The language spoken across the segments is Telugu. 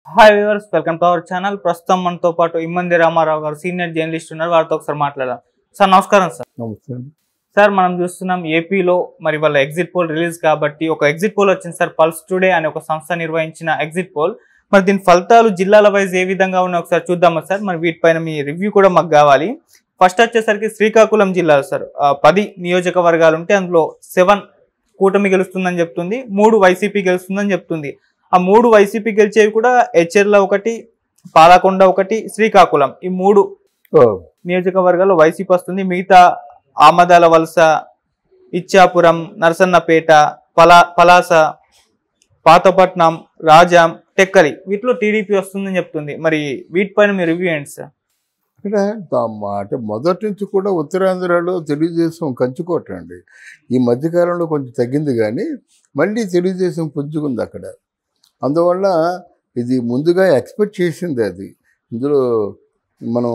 Hi viewers, welcome to our channel. ప్రస్తుతం మనతో పాటు ఇమ్మంది రామారావు గారు సీనియర్ జర్నలిస్ట్ ఉన్నారు. వారితో ఒకసారి మాట్లాడదాం. సార్ నమస్కారం. సార్ నమస్తే. సార్ మనం చూస్తున్నాం ఏపీలో మరి వాళ్ళ ఎగ్జిట్ పోల్ రిలీజ్ కాబట్టి ఒక ఎగ్జిట్ పోల్ వచ్చింది సార్. పల్స్ టుడే అనే ఒక సంస్థ నిర్వహించిన ఎగ్జిట్ పోల్. మరి దీని ఫలితాలు జిల్లాల వైజ్ ఏ విధంగా ఉన్నాయో ఒకసారి చూద్దామా సార్. మరి వీటిపైన మీ రివ్యూ కూడా మాకు కావాలి. ఫస్ట్ వచ్చేసరికి శ్రీకాకుళం జిల్లా సార్ 10 నియోజకవర్గాలు ఉంటే అందులో 7 కూటమి గెలుస్తుందని చెప్తుంది, 3 వైసీపీ గెలుస్తుందని చెప్తుంది. ఆ 3 వైసీపీ గెలిచేవి కూడా ఎచ్చెర్ల ఒకటి, పాలకొండ ఒకటి, శ్రీకాకుళం, ఈ 3 నియోజకవర్గాల్లో వైసీపీ వస్తుంది. మిగతా ఆమదాల వలస, ఇచ్చాపురం, నరసన్నపేట, పలాస, పాతపట్నం, రాజాం, టెక్కలి వీటిలో టీడీపీ వస్తుందని చెప్తుంది. మరి వీటిపైన మీ రివ్యూ ఏంటి సార్? అంటే మొదటి నుంచి కూడా ఉత్తరాంధ్రలో తెలుగుదేశం కంచుకోటండి. ఈ మధ్యకాలంలో కొంచెం తగ్గింది, కానీ మళ్ళీ తెలుగుదేశం పుంజుకుంది అక్కడ. అందువల్ల ఇది ముందుగా ఎక్స్పెక్ట్ చేసింది. అది ఇందులో మనం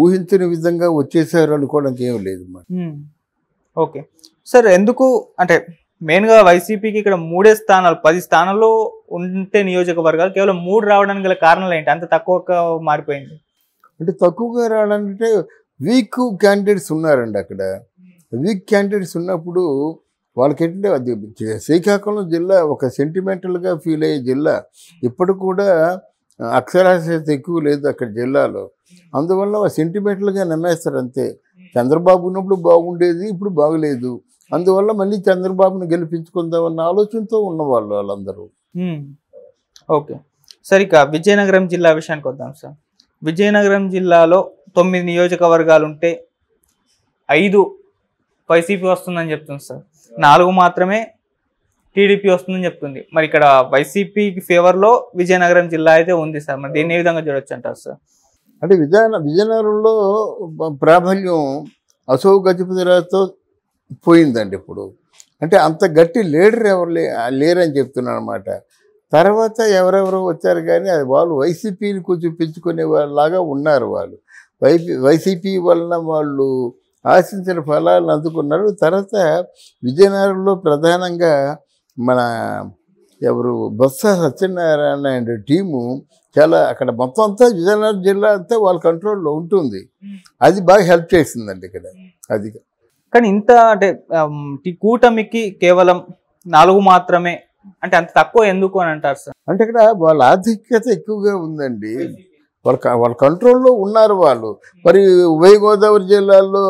ఊహించని విధంగా వచ్చేసారు అనుకోవడానికి ఏం లేదు. ఓకే సార్, ఎందుకు అంటే మెయిన్గా వైసీపీకి ఇక్కడ 3 స్థానాలు 10 స్థానాల్లో ఉంటే నియోజకవర్గాలు కేవలం 3 రావడానికి గల కారణాలు ఏంటి? అంత తక్కువగా మారిపోయింది అంటే తక్కువగా రావడానికంటే వీక్ క్యాండిడేట్స్ ఉన్నారండి అక్కడ. వీక్ క్యాండిడేట్స్ ఉన్నప్పుడు వాళ్ళకేంటంటే అది శ్రీకాకుళం జిల్లా ఒక సెంటిమెంటల్గా ఫీల్ అయ్యే జిల్లా. ఇప్పుడు కూడా అక్షరాస్యత ఎక్కువ లేదు అక్కడ జిల్లాలో. అందువల్ల సెంటిమెంటల్గా నమ్మేస్తారు అంతే. చంద్రబాబు ఉన్నప్పుడు బాగుండేది, ఇప్పుడు బాగలేదు. అందువల్ల మళ్ళీ చంద్రబాబుని గెలిపించుకుందామన్న ఆలోచనతో ఉన్నవాళ్ళు వాళ్ళందరూ. ఓకే సార్, ఇక విజయనగరం జిల్లా విషయానికి వద్దాం సార్. విజయనగరం జిల్లాలో 9 నియోజకవర్గాలు ఉంటే 5 వైసీపీ వస్తుందని చెప్తుంది సార్, 4 మాత్రమే టీడీపీ వస్తుందని చెప్తుంది. మరి ఇక్కడ వైసీపీకి ఫేవర్లో విజయనగరం జిల్లా అయితే ఉంది సార్. మరి దీన్ని ఏ విధంగా చూడొచ్చు అంటారు సార్? అంటే విజయనగరంలో ప్రాబల్యం అశోక్ గజపతిరాజుతో పోయిందండి ఇప్పుడు. అంటే అంత గట్టి లీడర్ ఎవరు లేరని చెప్తున్నాను అనమాట. తర్వాత ఎవరెవరో వచ్చారు, కానీ అది వాళ్ళు వైసీపీని కొంచెం పెంచుకునే వాళ్ళలాగా ఉన్నారు. వాళ్ళు వైసీపీ వలన వాళ్ళు ఆశించిన ఫలాలను అందుకున్నారు. తర్వాత విజయనగరంలో ప్రధానంగా మన బొత్స సత్యనారాయణ అండ్ టీము చాలా అక్కడ మొత్తం అంతా విజయనగరం జిల్లా అంతా వాళ్ళ కంట్రోల్లో ఉంటుంది. అది బాగా హెల్ప్ చేసిందండి ఇక్కడ. అది కానీ ఇంత అంటే కూటమికి కేవలం 4 మాత్రమే అంటే అంత తక్కువ ఎందుకు అని అంటారు సార్? అంటే ఇక్కడ వాళ్ళ ఆధిక్యత ఎక్కువగా ఉందండి. వాళ్ళ కంట్రోల్లో ఉన్నారు వాళ్ళు. మరి ఉభయ గోదావరి జిల్లాల్లో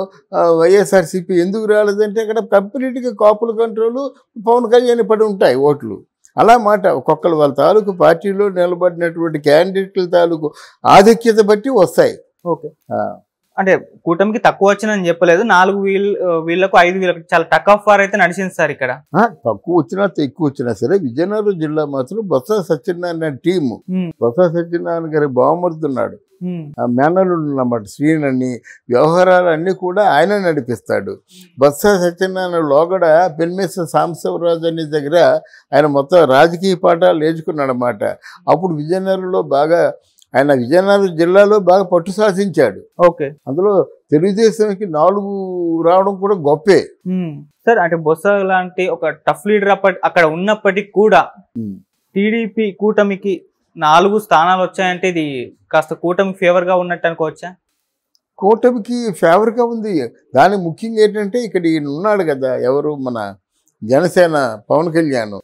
వైఎస్ఆర్సీపీ ఎందుకు రాలేదంటే అక్కడ కంప్లీట్గా కాపుల కంట్రోలు, పవన్ కళ్యాణ్ పడి ఉంటాయి ఓట్లు. అలా మాట ఒక్కొక్కరు వాళ్ళ తాలూకు పార్టీలో నిలబడినటువంటి క్యాండిడేట్ల తాలూకు ఆధిక్యత బట్టి వస్తాయి. ఓకే, అంటే కూటమికి తక్కువ వచ్చిందని చెప్పలేదు, 4 వీళ్ళకు 5 వీళ్ళకి చాలా టక్ ఆఫ్ వార్ అయితే నడిచింది సార్ ఇక్కడ. తక్కువ వచ్చినా ఎక్కువ వచ్చినా సరే విజయనగరం జిల్లా మాత్రం బొత్స సత్యనారాయణ టీము, బొత్స సత్యనారాయణ గారి బావమరుతున్నాడు, మేనల్లుడు అన్నమాట శ్రీనని, వ్యవహారాలన్నీ కూడా ఆయన నడిపిస్తాడు. బొత్స సత్యనారాయణ లోగడ పెన్మేస సాంబశివరాజు అనే దగ్గర ఆయన మొత్తం రాజకీయ పాఠాలు నేర్చుకున్నాడు అన్నమాట. అప్పుడు విజయనగరంలో బాగా ఆయన విజయనగరం జిల్లాలో బాగా పట్టు సాధించాడు. ఓకే, అందులో తెలుగుదేశానికి 4 రావడం కూడా గొప్పే సార్. అంటే బొత్స లాంటి ఒక టఫ్ లీడర్ అక్కడ ఉన్నప్పటికీ కూడా టీడీపీ కూటమికి 4 స్థానాలు వచ్చాయంటే ఇది కాస్త కూటమి ఫేవర్ గా ఉన్నట్టు అనుకోవచ్చా? కూటమికి ఫేవర్గా ఉంది. దానికి ముఖ్యంగా ఏంటంటే ఇక్కడ ఈయన ఉన్నాడు కదా, ఎవరు మన జనసేన పవన్ కళ్యాణ్,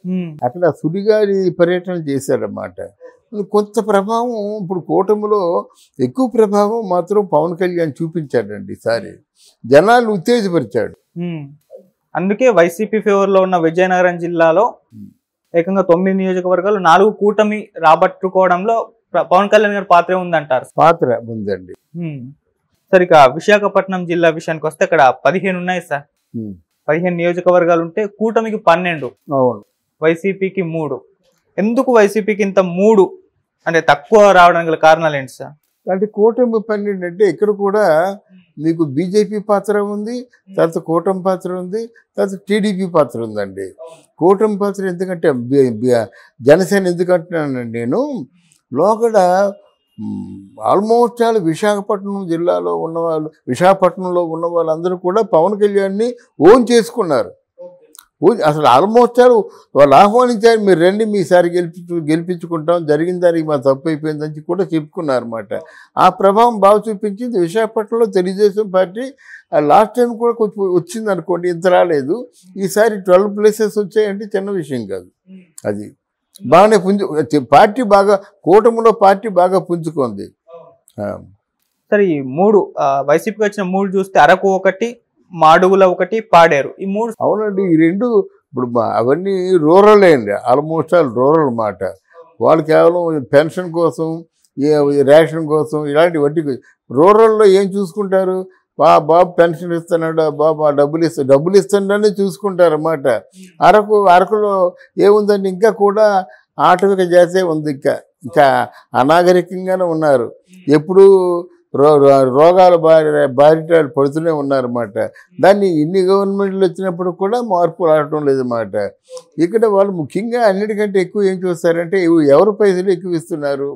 అక్కడ సుడిగాలి పర్యటన చేశాడన్నమాట. కొంత ప్రభావం ఇప్పుడు కూటమిలో ఎక్కువ ప్రభావం మాత్రం పవన్ కళ్యాణ్ చూపించాడండి ఈసారి. జనాలు ఉత్తేజపరిచాడు. అందుకే వైసీపీ ఫేవర్ లో ఉన్న విజయనగరం జిల్లాలో ఏకంగా 9 నియోజకవర్గాలు 4 కూటమి రాబట్టుకోవడంలో పవన్ కళ్యాణ్ గారి పాత్ర ఉందంటారు. పాత్ర ఉందండి సార్. ఇక విశాఖపట్నం జిల్లా విషయానికి వస్తే అక్కడ 15 ఉన్నాయి సార్. 15 నియోజకవర్గాలు ఉంటే కూటమికి 12, అవును, వైసీపీకి 3. ఎందుకు వైసీపీకి ఇంత 3 అంటే తక్కువ రావడానికి గల కారణాలు ఏంటి సార్? అంటే కూటమి 12 అంటే ఇక్కడ కూడా మీకు బీజేపీ పాత్ర ఉంది, తర్వాత కూటమి పాత్ర ఉంది, తర్వాత టీడీపీ పాత్ర ఉందండి. కూటమి పాత్ర ఎందుకంటే జనసేన ఎందుకంటున్నానండి నేను, లోగడ ఆల్మోస్ట్ ఆల్ విశాఖపట్నంలో ఉన్న వాళ్ళందరూ కూడా పవన్ కళ్యాణ్ని ఓన్ చేసుకున్నారు. అసలు ఆల్మోస్ట్ వాళ్ళు ఆహ్వానించారు, మీరు రండి మీసారి గెలిపించుకుంటాం, జరిగిన దానికి మా తప్పు అయిపోయిందని కూడా చెప్పుకున్నారు అనమాట. ఆ ప్రభావం బాగా చూపించింది విశాఖపట్నంలో తెలుగుదేశం పార్టీ. లాస్ట్ టైం కూడా కొంచెం వచ్చింది అనుకోండి, ఇంత రాలేదు. ఈసారి 12 ప్లేసెస్ వచ్చాయంటే చిన్న విషయం కాదు. అది బాగానే పార్టీ బాగా, కూటమిలో పార్టీ బాగా పుంజుకుంది. సరే, ఈ 3 వైసీపీకి వచ్చిన 3 చూస్తే అరకు ఒకటి, మాడుగుల ఒకటి, పాడేరు, ఈ 3. అవునండి, ఈ 2 ఇప్పుడు అవన్నీ రూరలే అండి, ఆల్మోస్ట్ ఆల్ రూరల్ మాట. వాళ్ళు కేవలం పెన్షన్ కోసం, రేషన్ కోసం, ఇలాంటి వడ్డీ. రూరల్లో ఏం చూసుకుంటారు, బాబు పెన్షన్ ఇస్తున్నాడు, బాబు డబ్బులు ఇస్తున్నాడని చూసుకుంటారు అన్నమాట. అరకులో ఏముందండి, ఇంకా కూడా ఆటవిక జాతే ఉంది, ఇంకా అనాగరికంగానే ఉన్నారు. ఎప్పుడు రోగాల బారిటాలు పడుతూనే ఉన్నారన్నమాట. దాన్ని ఇన్ని గవర్నమెంట్లు వచ్చినప్పుడు కూడా మార్పు రావటం లేదన్నమాట. ఇక్కడ వాళ్ళు ముఖ్యంగా అన్నిటికంటే ఎక్కువ ఏం చూస్తారంటే ఎవరు పైసలు ఎక్కువ ఇస్తున్నారు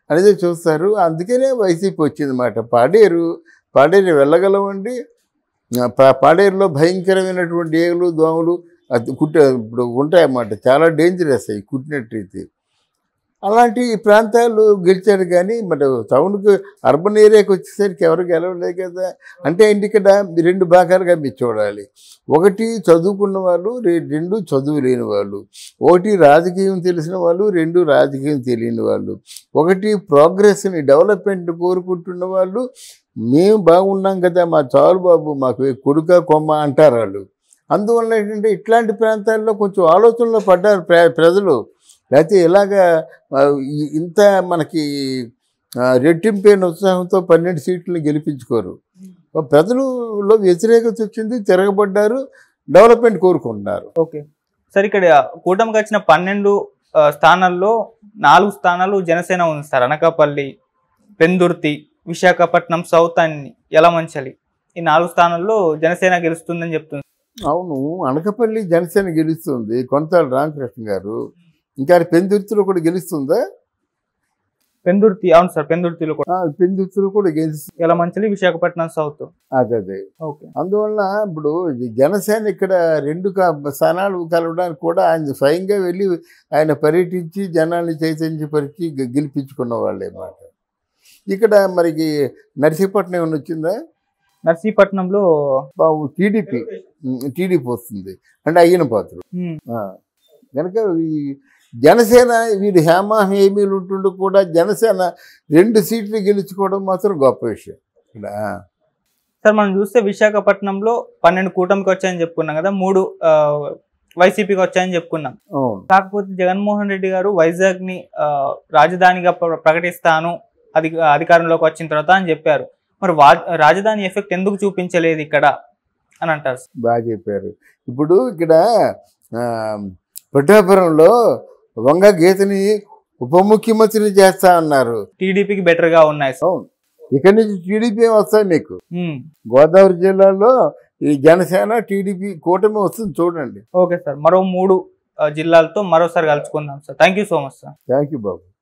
అనేది చూస్తారు. అందుకనే వైసీపీ వచ్చిందన్నమాట. పాడేరు వెళ్ళగలమండి. పాడేరులో భయంకరమైనటువంటి ఏగులు, దోమలు ఇప్పుడు ఉంటాయన్నమాట. చాలా డేంజరస్ అవి కుట్టినట్టయితే. అలాంటి ప్రాంతాలు గెలిచారు, కానీ మరి టౌన్కి అర్బన్ ఏరియాకి వచ్చేసరికి ఎవరు గెలవలేదు కదా. అంటే ఇక్కడ 2 భాగాలుగా మీరు చూడాలి. ఒకటి చదువుకున్న వాళ్ళు, 2 చదువు లేని వాళ్ళు. ఒకటి రాజకీయం తెలిసిన వాళ్ళు, 2 రాజకీయం తెలియని వాళ్ళు. ఒకటి ప్రోగ్రెస్ని, డెవలప్మెంట్ కోరుకుంటున్న వాళ్ళు. మేము బాగున్నాం కదా, మా చాలు బాబు, మాకు కొడుక కొమ్మ అంటారు వాళ్ళు. అందువల్ల ఏంటంటే ఇట్లాంటి ప్రాంతాల్లో కొంచెం ఆలోచనలో పడ్డారు ప్రజలు. లేకపోతే ఇలాగా ఇంత మనకి రెట్టింపైన ఉత్సాహంతో 12 సీట్లను గెలిపించుకోరు. ప్రజలలో వ్యతిరేకత వచ్చింది, తిరగబడ్డారు, డెవలప్మెంట్ కోరుకుంటున్నారు. ఓకే సార్, ఇక్కడ కూటమికి వచ్చిన 12 స్థానాల్లో 4 స్థానాలు జనసేన ఉంది సార్. అనకాపల్లి, పెందుర్తి, విశాఖపట్నం సౌత్ అండ్ యలమంచిలి, ఈ 4 స్థానాల్లో జనసేన గెలుస్తుందని చెప్తుంది. అవును, అనకాపల్లి జనసేన గెలుస్తుంది, కొనతాళ రామకృష్ణ గారు. ఇంకా పెందుర్తిలో కూడా గెలుస్తుందా? పెందుర్తి, అవును సార్, పెందుర్తిలో కూడా గెలుస్తుంది. యలమంచిలి, విశాఖపట్నం సౌత్. అదే. ఓకే. అందువల్ల ఇప్పుడు జనసేన ఇక్కడ 2 స్థానాలు కలవడానికి కూడా ఆయన స్వయంగా వెళ్ళి ఆయన పర్యటించి జనాల్ని చైతన్యపరిచి గెలిపించుకున్న వాళ్ళే మాట. ఇక్కడ మరికి నర్సీపట్నం ఏమైనా వచ్చిందా? నర్సీపట్నంలో టీడీపీ వస్తుంది, అంటే అయ్యన పాత్రుడు. కనుక ఈ జనసేన వీడు హేమీలు ఉంటుండే కూడా జనసేన 2 సీట్లు గెలుచుకోవడం మాత్రం గొప్ప విషయం. సార్, మనం చూస్తే విశాఖపట్నంలో 12 కూటమికి వచ్చాయని చెప్పుకున్నాం కదా, 3 వైసీపీకి వచ్చాయని చెప్పుకున్నాం. కాకపోతే జగన్మోహన్ రెడ్డి గారు వైజాగ్ ని రాజధానిగా ప్రకటిస్తాను అధికారంలోకి వచ్చిన తర్వాత అని చెప్పారు. మరి రాజధాని ఎఫెక్ట్ ఎందుకు చూపించలేదు ఇక్కడ అని అంటారు. బాగా చెప్పారు. ఇప్పుడు ఇక్కడ పిఠాపురంలో వంగ గీతని ఉప ముఖ్యమంత్రిని చేస్తా అన్నారు. టీడీపీకి బెటర్ గా ఉన్నాయి. అవును, ఇక్కడ నుంచి టీడీపీ వస్తాయి మీకు. గోదావరి జిల్లాలో ఈ జనసేన టీడీపీ కూటమి వస్తుంది, చూడండి. ఓకే సార్, మరో 3 జిల్లాలతో మరోసారి కలుసుకుందాం sir. Thank you so much sir. Thank you Babu.